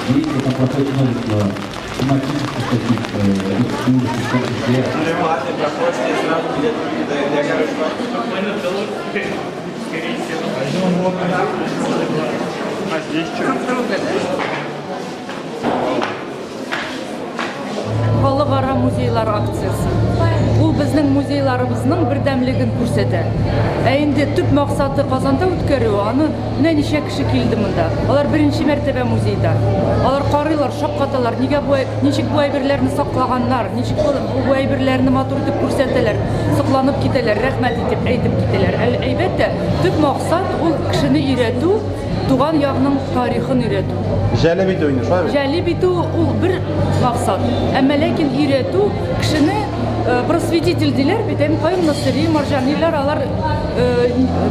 И это проходит множество тематических таких экскурсий, в том числе. Платный проход, здесь сразу где-то для городка. А здесь что? Халыкара музейлар акциясы. Бул биздин музейларыбыздын бирдемлигин күрсәтә. Инде төп максаты Казанда үткәрү. Аны менә ничә кеше килде монда. Алар беренче мәртәбә музейда. Алар карыйлар, шаккаталар, ничек бу әйберләрне саклаганнар, ничек бу әйберләрне матур итеп күрсәтәләр, сокланып китәләр, рәхмәт итеп әйтеп китәләр. Әлбәттә, төп максат ул кешене өйрәтү, туган ягның тарихын өйрәтү. Җәлеп итү инде, шулай бит? Җәлеп итү ул бер максат. Әмма ләкин өйрәтү кешене просветитель диләр бит, Каюм Насыйри, Марҗанилар, алар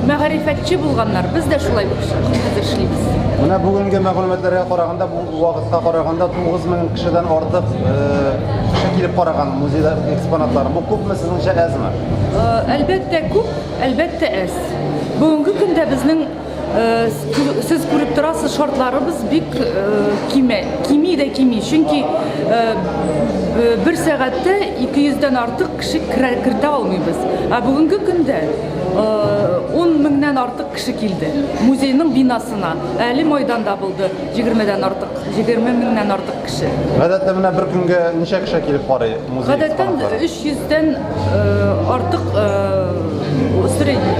мәгърифәтче булганнар. Без дә шулай хәзер эшлибез. Менә бүгенге мәгълүматларга караганда, бу вакытка караганда 9000 кешедән артык кеше килеп караган музейда экспонатлар. Бу күпме сезнеңчә әзме? Әлбәттә күп, әлбәттә әз. Бүгенге көндә безнең siz күреп торасыз шартларыбыз бик кими. Чөнки бер сәгатьтә 200дән артык кеше кертә алмыйбыз. Бүгенге көндә 10 меңнән артык кеше килде музейның бинасына. Әле майданда булды 20 меңнән артык кеше. Гадәттә менә бер көнгә ничә кеше килеп карый музей? Гадәттә 300дән артык средний.